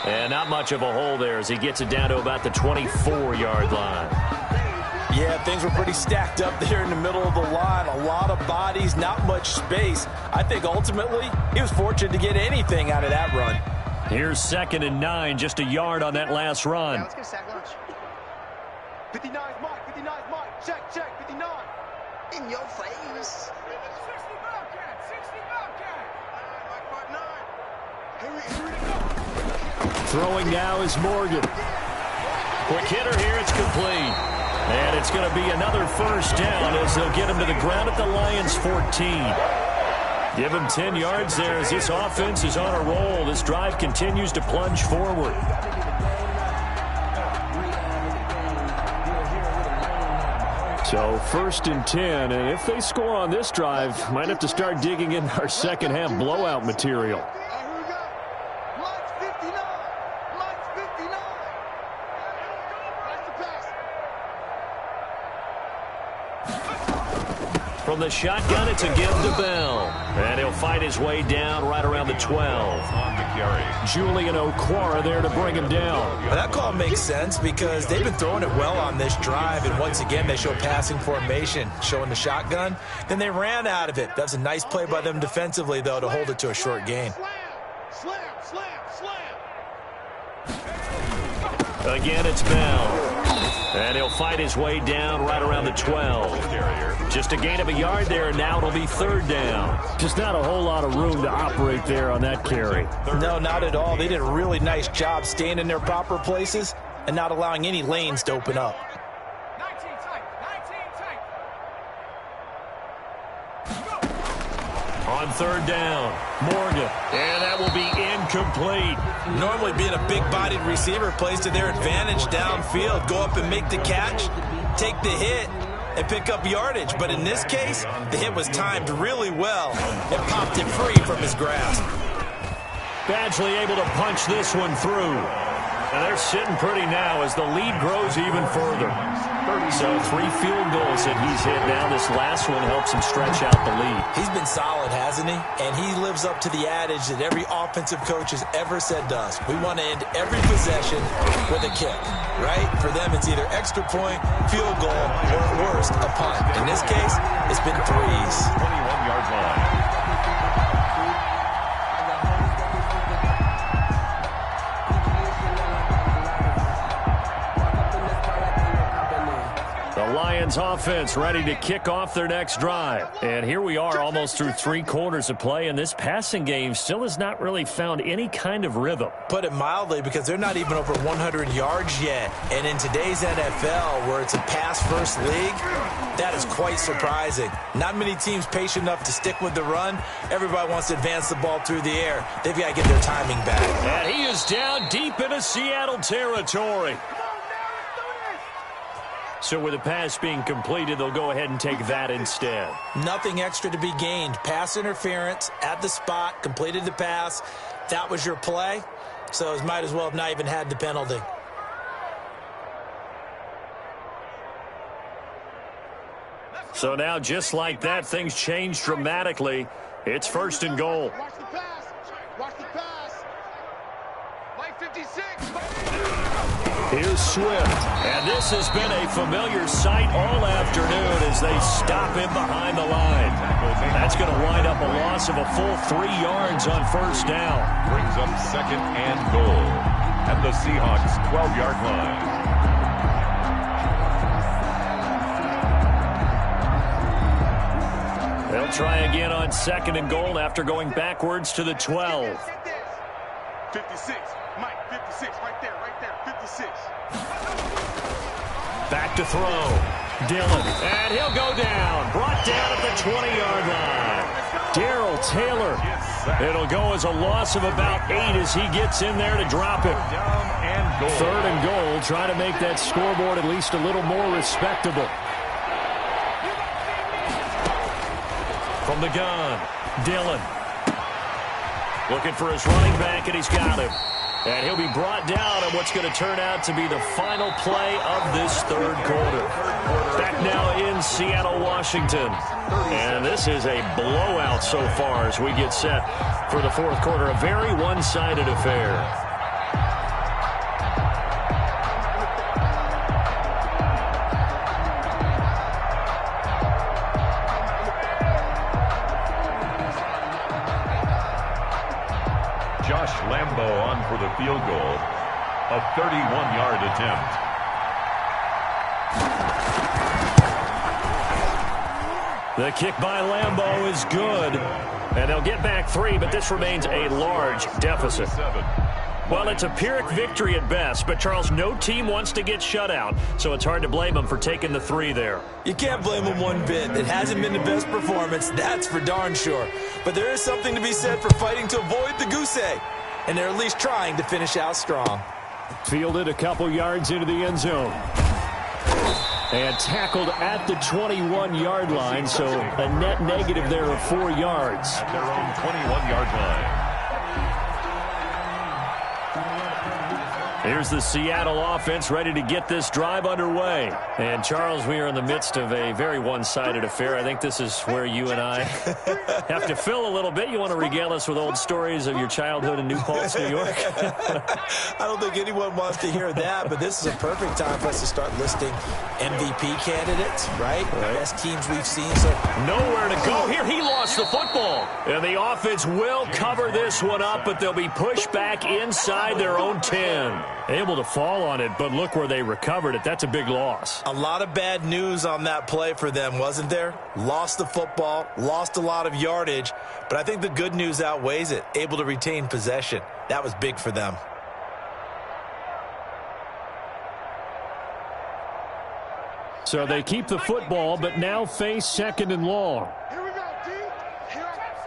And not much of a hole there as he gets it down to about the 24-yard line. Yeah, things were pretty stacked up there in the middle of the line. A lot of bodies, not much space. I think ultimately he was fortunate to get anything out of that run. Here's 2nd and 9, just a yard on that last run. Yeah, let's get a sack lunch. 59 mark, check, 59. In your face. 60 Bobcat. Throwing now is Morgan. Quick hitter here, it's complete. And it's going to be another first down as they'll get him to the ground at the Lions' 14. Give him 10 yards there as this offense is on a roll. This drive continues to plunge forward. So 1st and 10, and if they score on this drive, might have to start digging in our second half blowout material. From the shotgun, it's a give to Bell. And he'll fight his way down right around the 12. On the carry. Julian Okwara there to bring him down. Well, that call makes sense because they've been throwing it well on this drive, and once again they show passing formation, showing the shotgun. Then they ran out of it. That's a nice play by them defensively, though, to hold it to a short gain. Slam. Again, it's Bell. And he'll fight his way down right around the 12. Just a gain of a yard there, and now it'll be 3rd down. Just not a whole lot of room to operate there on that carry. No, not at all. They did a really nice job staying in their proper places and not allowing any lanes to open up. 19 tight, 19 tight. On 3rd down, Morgan. And that will be incomplete. Normally being a big-bodied receiver plays to their advantage downfield. Go up and make the catch, take the hit, and pick up yardage. But in this case, the hit was timed really well and popped it free from his grasp. Badgley able to punch this one through. And they're sitting pretty now as the lead grows even further. So 3 field goals that he's hit now. This last one helps him stretch out the lead. He's been solid, hasn't he? And he lives up to the adage that every offensive coach has ever said to us. We want to end every possession with a kick, right? For them, it's either extra point, field goal, or at worst, a punt. In this case, it's been 3s. 21-yard line. Lions offense ready to kick off their next drive. And here we are almost through 3 quarters of play, and this passing game still has not really found any kind of rhythm. Put it mildly, because they're not even over 100 yards yet. And in today's NFL, where it's a pass-first league, that is quite surprising. Not many teams patient enough to stick with the run. Everybody wants to advance the ball through the air. They've got to get their timing back. And he is down deep into Seattle territory. So with the pass being completed, they'll go ahead and take that instead. Nothing extra to be gained. Pass interference at the spot, completed the pass. That was your play, so it might as well have not even had the penalty. So now, just like that, things change dramatically. It's 1st and goal. Watch the pass. Watch the pass. Mike 56. Here's Swift. And this has been a familiar sight all afternoon as they stop him behind the line. That's going to wind up a loss of a full 3 yards on 1st down. Brings up 2nd and goal at the Seahawks 12-yard line. They'll try again on 2nd and goal after going backwards to the 12. 56. Mike 56. Right there. 56. Back to throw. Dillon. And he'll go down. Brought down at the 20-yard line. Darrell Taylor. It'll go as a loss of about 8 as he gets in there to drop him. 3rd and goal. Try to make that scoreboard at least a little more respectable. From the gun, Dillon. Looking for his running back, and he's got him. And he'll be brought down on what's going to turn out to be the final play of this 3rd quarter. Back now in Seattle, Washington. And this is a blowout so far as we get set for the 4th quarter. A very one-sided affair. Lambo on for the field goal. A 31-yard attempt. The kick by Lambo is good. And they'll get back 3, but this remains a large deficit. Well, it's a Pyrrhic victory at best, but, Charles, no team wants to get shut out, so it's hard to blame them for taking the 3 there. You can't blame them one bit. It hasn't been the best performance, that's for darn sure. But there is something to be said for fighting to avoid the goose egg. And they're at least trying to finish out strong. Fielded a couple yards into the end zone. And tackled at the 21-yard line, so a net negative there of 4 yards. At their own 21-yard line. Here's the Seattle offense ready to get this drive underway. And, Charles, we are in the midst of a very one-sided affair. I think this is where you and I have to fill a little bit. You want to regale us with old stories of your childhood in New Paltz, New York? I don't think anyone wants to hear that, but this is a perfect time for us to start listing MVP candidates, right? Best teams we've seen. So nowhere to go here. He lost the football. And the offense will cover this one up, but they'll be pushed back inside their own 10. Able to fall on it, but look where they recovered it. That's a big loss. A lot of bad news on that play for them, wasn't there? Lost the football, lost a lot of yardage, but I think the good news outweighs it. Able to retain possession. That was big for them. So they keep the football, but now face 2nd and long. Here we go, D. Here. Trap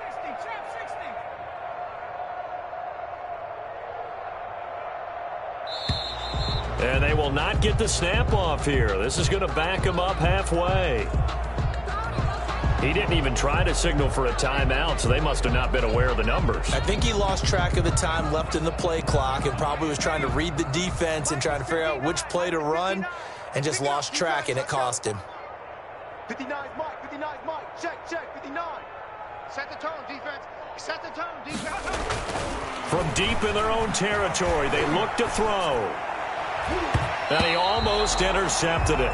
60. And they will not get the snap off here. This is going to back him up halfway. He didn't even try to signal for a timeout, so they must have not been aware of the numbers. I think he lost track of the time left in the play clock and probably was trying to read the defense and trying to figure out which play to run and just lost track, and it cost him. 59 Mike, 59 Mike. Check, 59. Set the tone, defense. Set the tone, defense. From deep in their own territory, they look to throw. And he almost intercepted it.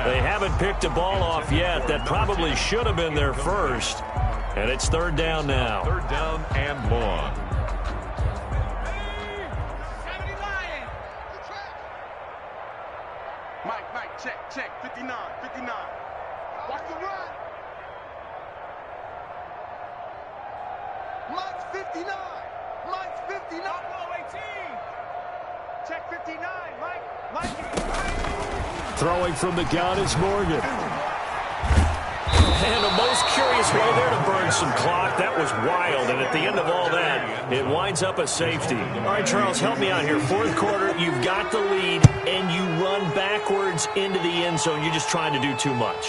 They haven't picked a ball off yet. That probably should have been their first. And it's 3rd down now. 3rd down and long. Mike, check, 59. Watch the run. Mike's 59. 18. Check 59, Mike. Throwing from the gun is Morgan. And a most curious way there to burn some clock. That was wild, and at the end of all that, it winds up a safety. All right, Charles, help me out here. 4th quarter, you've got the lead, and you run backwards into the end zone. You're just trying to do too much.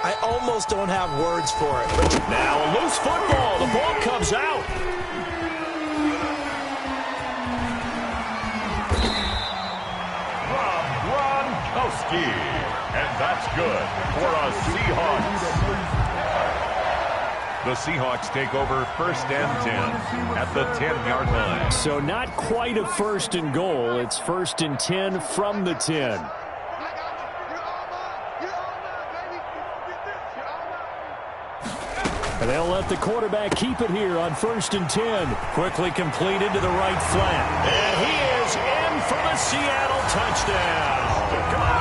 I almost don't have words for it. Now a loose football. The ball comes out. And that's good for a Seahawks. The Seahawks take over 1st and 10 at the 10-yard line. So not quite a 1st and goal. It's 1st and 10 from the 10. And they'll let the quarterback keep it here on 1st and 10. Quickly completed to the right flat. And he is in for the Seattle touchdown. Come on.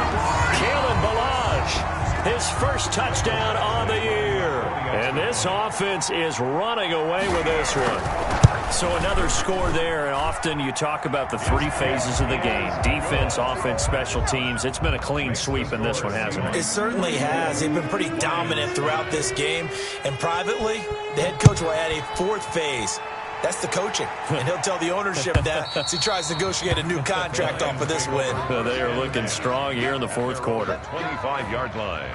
His first touchdown on the year. And this offense is running away with this one. So another score there, and often you talk about the 3 phases of the game. Defense, offense, special teams. It's been a clean sweep in this one, hasn't it? It certainly has. They've been pretty dominant throughout this game. And privately, the head coach will add a 4th phase. That's the coaching. And he'll tell the ownership that as he tries to negotiate a new contract off of this win. They are looking strong here in the 4th quarter. 25-yard line.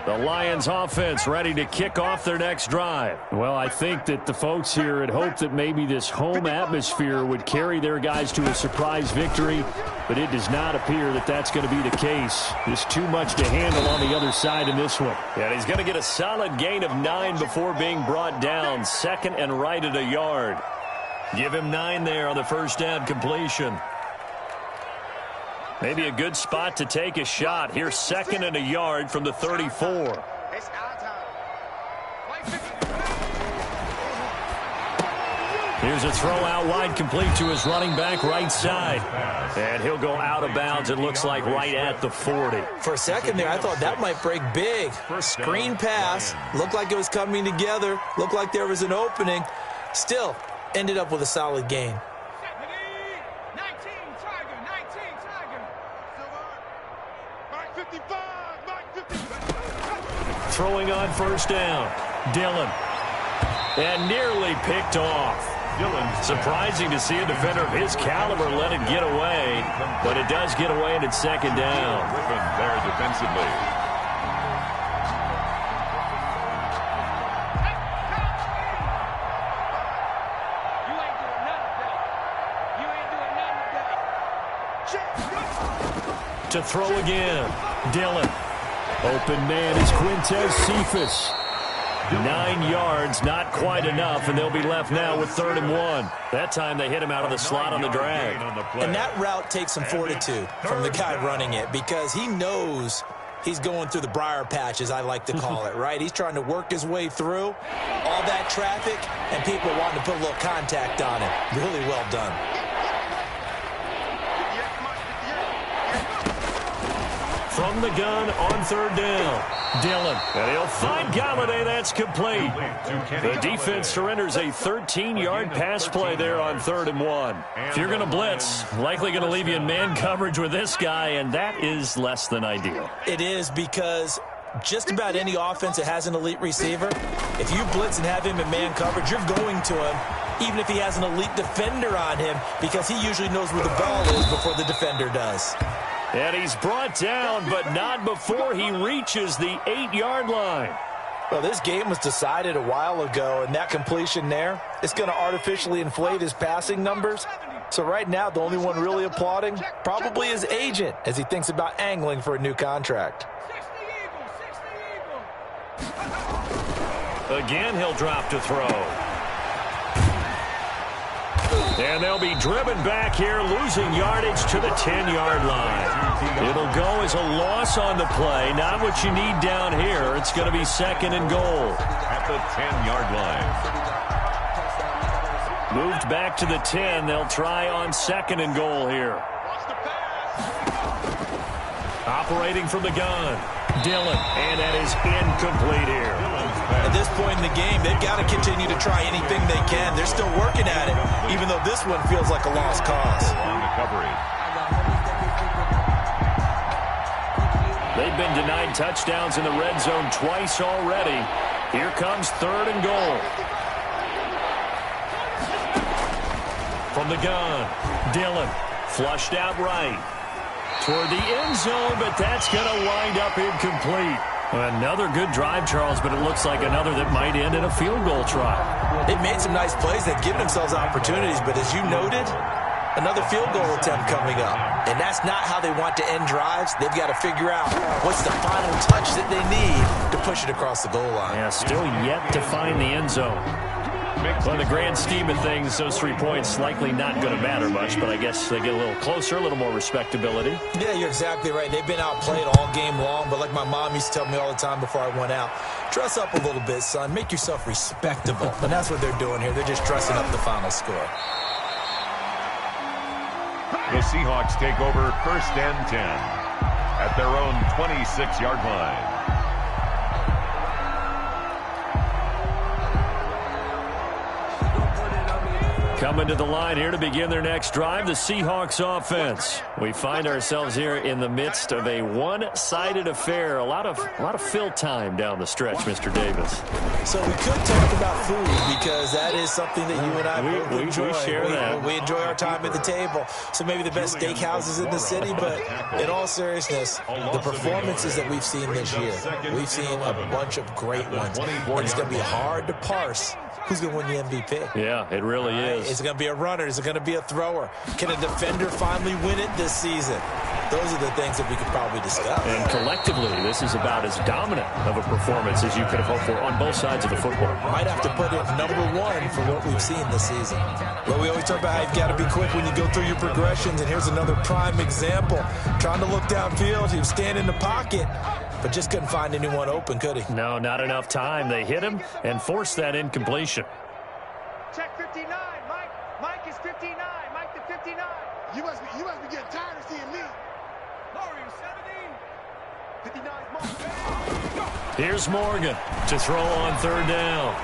The Lions offense ready to kick off their next drive. Well, I think that the folks here had hoped that maybe this home atmosphere would carry their guys to a surprise victory, but it does not appear that that's going to be the case. There's too much to handle on the other side in this one. And he's going to get a solid gain of 9 before being brought down. 2nd and right at a yard. Give him 9 there on the 1st down completion. Maybe a good spot to take a shot. Here's 2nd and a yard from the 34. Here's a throw out wide, complete to his running back right side. And he'll go out of bounds, it looks like, right at the 40. For a second there, I thought that might break big. Screen pass. Looked like it was coming together. Looked like there was an opening. Still, ended up with a solid gain. Throwing on 1st down. Dillon. And nearly picked off. Surprising to see a defender of his caliber let it get away, but it does get away and it's 2nd down. There defensively. To throw again. Dillon. Open man is Quintez Cephas. 9 yards, not quite enough, and they'll be left now with 3rd and 1. That time they hit him out of the slot on the drag. And that route takes some fortitude from the guy running it because he knows He's going through the briar patch, as I like to call it, right? He's trying to work his way through all that traffic, and people wanting to put a little contact on him. Really well done. From the gun on third down, Dillon. And he'll find Galladay. That's complete. The defense surrenders a 13-yard pass play there on 3rd and 1. If you're going to blitz, likely going to leave you in man coverage with this guy, and that is less than ideal. It is, because just about any offense that has an elite receiver, if you blitz and have him in man coverage, you're going to him, even if he has an elite defender on him, because he usually knows where the ball is before the defender does. And he's brought down, but not before he reaches the 8-yard line. Well, this game was decided a while ago, and that completion there is going to artificially inflate his passing numbers. So right now, the only one really applauding probably his agent as he thinks about angling for a new contract. Again, he'll drop to throw. And they'll be driven back here, losing yardage to the 10-yard line. It'll go as a loss on the play. Not what you need down here. It's going to be 2nd and goal. At the 10-yard line. Moved back to the 10. They'll try on 2nd and goal here. Operating from the gun, Dillon. And that is incomplete here. At this point in the game, they've got to continue to try anything they can. They're still working at it, even though this one feels like a lost cause. On the coverage. They've been denied touchdowns in the red zone twice already. Here comes 3rd and goal. From the gun, Dillon flushed out right toward the end zone, but that's going to wind up incomplete. Another good drive, Charles, but it looks like another that might end in a field goal try. They've made some nice plays. They've given themselves opportunities, but as you noted, another field goal attempt coming up. And that's not how they want to end drives. They've got to figure out what's the final touch that they need to push it across the goal line. Yeah, still yet to find the end zone. Well, in the grand scheme of things, those 3 points likely not going to matter much, but I guess they get a little closer, a little more respectability. Yeah, you're exactly right. They've been outplayed all game long, but like my mom used to tell me all the time before I went out, dress up a little bit, son. Make yourself respectable. And that's what they're doing here. They're just dressing up the final score. The Seahawks take over 1st and 10 at their own 26-yard line. Coming to the line here to begin their next drive, the Seahawks offense. We find ourselves here in the midst of a one-sided affair. A lot of fill time down the stretch, Mr. Davis. So we could talk about food, because that is something that you and I both enjoy. We share that. We enjoy our time at the table. So maybe the best steakhouses in the city, but in all seriousness, the performances that we've seen this year, we've seen a bunch of great ones. And it's going to be hard to parse who's going to win the MVP. Yeah, it really is. Is it going to be a runner? Is it going to be a thrower? Can a defender finally win it this season? Those are the things that we could probably discuss. And collectively, this is about as dominant of a performance as you could have hoped for on both sides of the football. Might have to put it #1 for what we've seen this season. Well, we always talk about how you've got to be quick when you go through your progressions, and here's another prime example. Trying to look downfield, he was standing in the pocket, but just couldn't find anyone open, could he? No, not enough time. They hit him and forced that incompletion. Check 59. Mike is 59. Mike the 59. You must be getting tired of seeing me. Mario 70. 59 Mike. Here's Morgan to throw on 3rd down.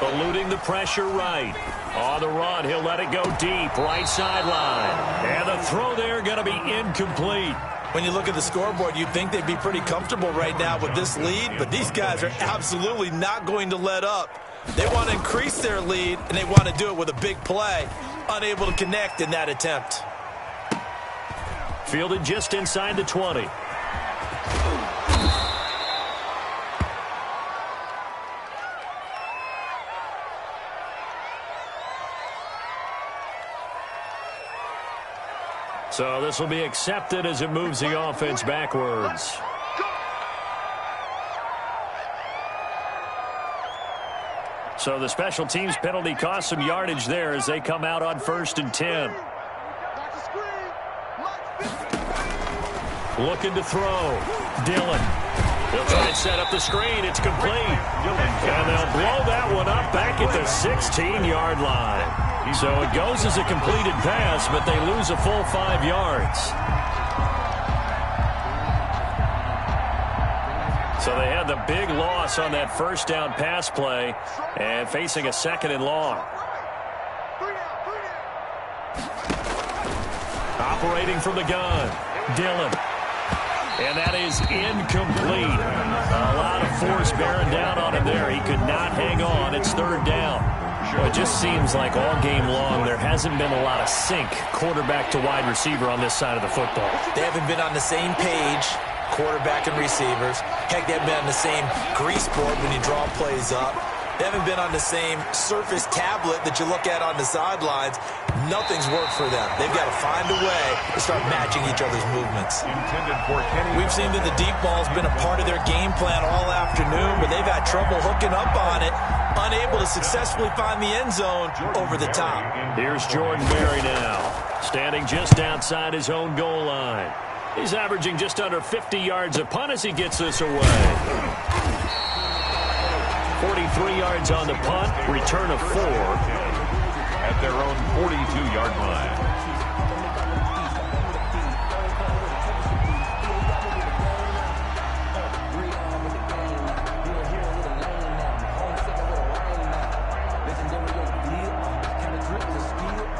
Eluding the pressure right. On the run, he'll let it go deep. Right sideline. And the throw there going to be incomplete. When you look at the scoreboard, you'd think they'd be pretty comfortable right now with this lead, but these guys are absolutely not going to let up. They want to increase their lead, and they want to do it with a big play. Unable to connect in that attempt. Fielded just inside the 20. So this will be accepted as it moves the offense backwards. So the special teams penalty cost some yardage there as they come out on 1st and 10. Looking to throw. Dillon He'll try and set up the screen. It's complete. And they'll blow that one up back at the 16-yard line. So it goes as a completed pass, but they lose a full 5 yards. So they had the big loss on that first down pass play and facing a 2nd and long. Operating from the gun, Dillon. And that is incomplete. A lot of force bearing down on him there. He could not hang on. It's 3rd down. Well, it just seems like all game long there hasn't been a lot of sync quarterback to wide receiver on this side of the football. They haven't been on the same page, quarterback and receivers. Heck, they haven't been on the same grease board when you draw plays up. They haven't been on the same surface tablet that you look at on the sidelines. Nothing's worked for them. They've got to find a way to start matching each other's movements. We've seen that the deep ball's been a part of their game plan all afternoon, but they've had trouble hooking up on it, unable to successfully find the end zone over the top. Here's Jordan Berry now, standing just outside his own goal line. He's averaging just under 50 yards a punt as he gets this away. 43 yards on the punt, return of 4. At their own 42-yard line.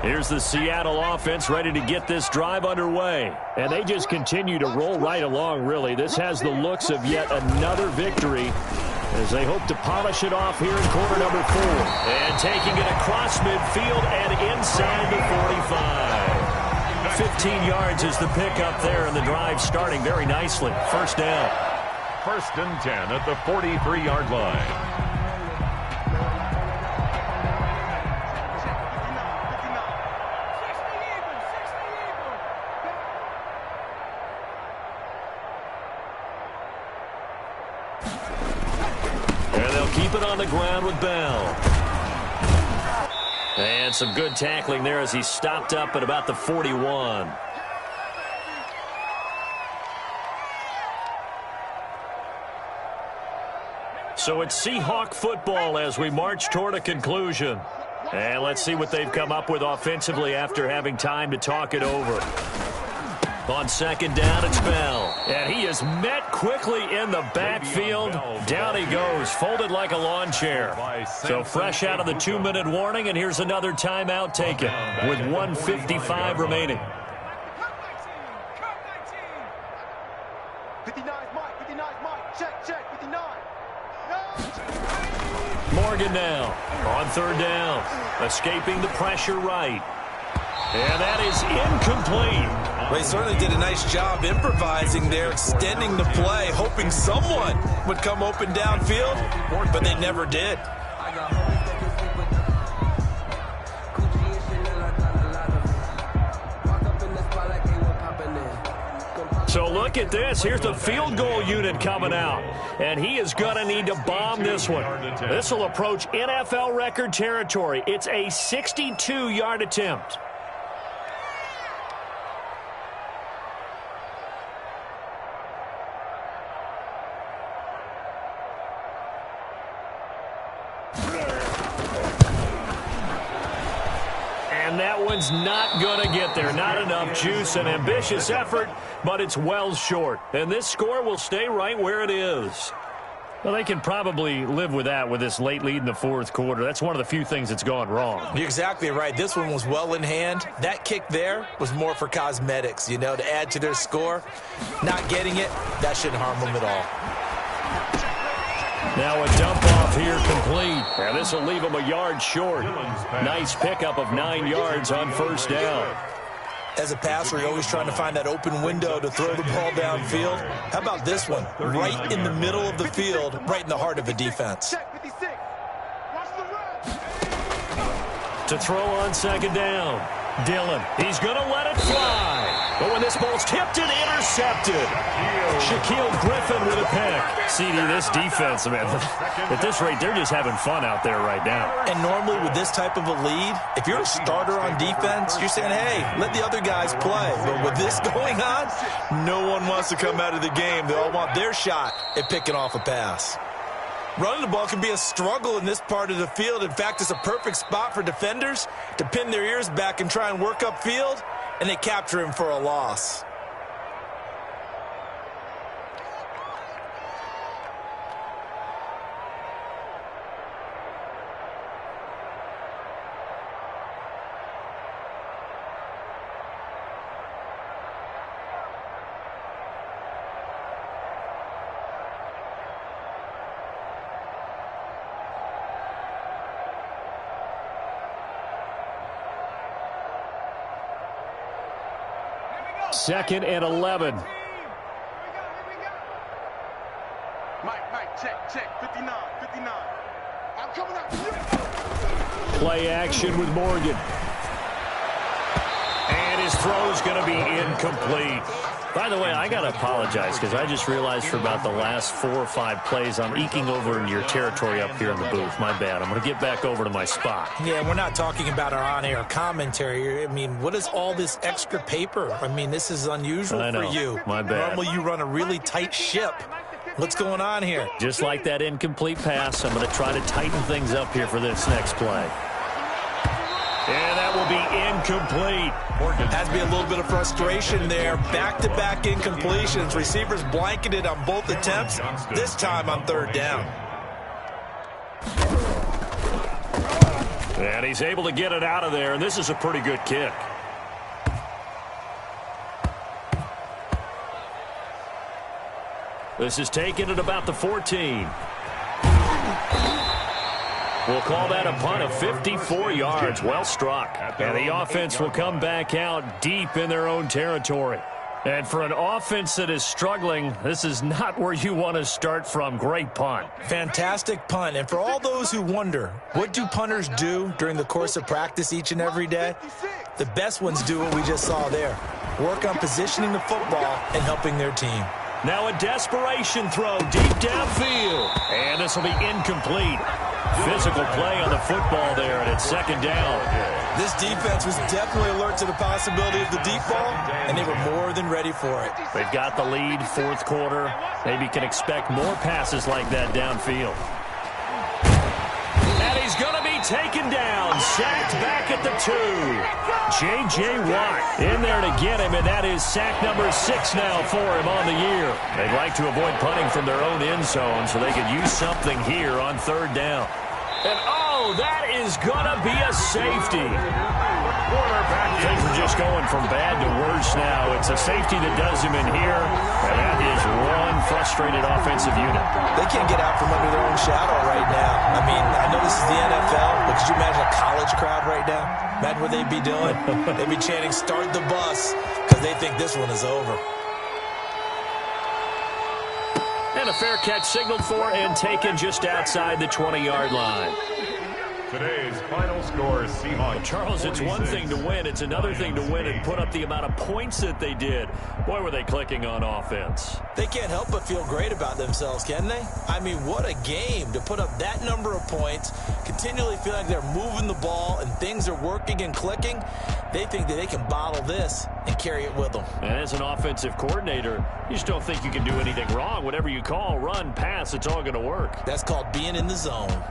Here's the Seattle offense ready to get this drive underway. And they just continue to roll right along, really. This has the looks of yet another victory as they hope to polish it off here in quarter number 4. And taking it across midfield and inside the 45. 15 yards is the pickup there, and the drive starting very nicely. 1st down. 1st and 10 at the 43-yard line. On the ground with Bell. And some good tackling there as he stopped up at about the 41. So it's Seahawk football as we march toward a conclusion. And let's see what they've come up with offensively after having time to talk it over. On 2nd down, it's Bell. And he is met quickly in the backfield. Down he goes, folded like a lawn chair. So fresh out of the 2-minute warning, and here's another timeout taken with 1:55 remaining. 59, Mike, check, 59. Morgan now on 3rd down, escaping the pressure right. And that is incomplete. Well, he certainly did a nice job improvising there, extending the play, hoping someone would come open downfield, but they never did. So look at this. Here's the field goal unit coming out. And he is going to need to bomb this one. This will approach NFL record territory. It's a 62-yard attempt. And that one's not going to get there. Not enough juice. An ambitious effort, but it's well short. And this score will stay right where it is. Well, they can probably live with that with this late lead in the 4th quarter. That's one of the few things that's gone wrong. You're exactly right. This one was well in hand. That kick there was more for cosmetics, you know, to add to their score. Not getting it, that shouldn't harm them at all. Now a dump off here complete. And this will leave them a yard short. Nice pickup of 9 yards on 1st down. As a passer, you're always trying to find that open window to throw the ball downfield. How about this one? Right in the middle of the field, right in the heart of a defense. To throw on 2nd down. Dillon, he's going to let it fly. But when this ball's tipped and intercepted, Shaquille Griffin with a pick. CD, this defense, man, at this rate, they're just having fun out there right now. And normally with this type of a lead, if you're a starter on defense, you're saying, hey, let the other guys play. But with this going on, no one wants to come out of the game. They all want their shot at picking off a pass. Running the ball can be a struggle in this part of the field. In fact, it's a perfect spot for defenders to pin their ears back and try and work upfield, and they capture him for a loss. Second and 11. Mike, check, 59. I'm coming up. Play action with Morgan. And his throw's going to be incomplete. By the way, I got to apologize because I just realized for about the last 4 or 5 plays, I'm eking over into your territory up here in the booth. My bad. I'm going to get back over to my spot. Yeah, we're not talking about our on-air commentary. I mean, what is all this extra paper? I mean, this is unusual for you. My bad. Normally you run a really tight ship. What's going on here? Just like that incomplete pass, I'm going to try to tighten things up here for this next play. And that will be incomplete. Has to be a little bit of frustration there. Back-to-back incompletions. Receivers blanketed on both attempts, this time on third down. And he's able to get it out of there, and this is a pretty good kick. This is taken at about the 14. We'll call that a punt of 54 yards. Well struck. And the offense will come back out deep in their own territory. And for an offense that is struggling, this is not where you want to start from. Great punt. Fantastic punt. And for all those who wonder, what do punters do during the course of practice each and every day? The best ones do what we just saw there. Work on positioning the football and helping their team. Now a desperation throw deep downfield. And this will be incomplete. Physical play on the football there, and it's second down. This defense was definitely alert to the possibility of the deep ball, and they were more than ready for it. They've got the lead, fourth quarter. Maybe can expect more passes like that downfield. And he's going to be taken down, sacked back at the 2. J.J. Watt in there to get him, and that is sack number 6 now for him on the year. They'd like to avoid punting from their own end zone so they could use something here on third down. And, oh, that is going to be a safety. Things are just going from bad to worse now. It's a safety that does him in here, and that is one frustrated offensive unit. They can't get out from under their own shadow right now. I mean, I know this is the NFL, but could you imagine a college crowd right now? Imagine what they'd be doing. They'd be chanting, "Start the bus," because they think this one is over. And a fair catch signaled for and taken just outside the 20-yard line. Today's final score, Seahawks. Charles, it's one thing to win. It's another thing to win and put up the amount of points that they did. Boy, were they clicking on offense. They can't help but feel great about themselves, can they? I mean, what a game to put up that number of points, continually feel like they're moving the ball and things are working and clicking. They think that they can bottle this and carry it with them. And as an offensive coordinator, you just don't think you can do anything wrong. Whatever you call, run, pass, it's all going to work. That's called being in the zone.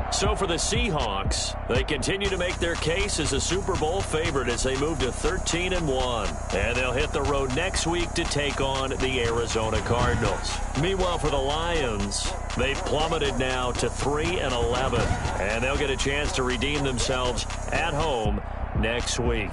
So for the Seahawks, they continue to make their case as a Super Bowl favorite as they move to 13-1. And they'll hit the road next week to take on the Arizona Cardinals. Meanwhile, for the Lions, they've plummeted now to 3-11. And they'll get a chance to redeem themselves at home next week.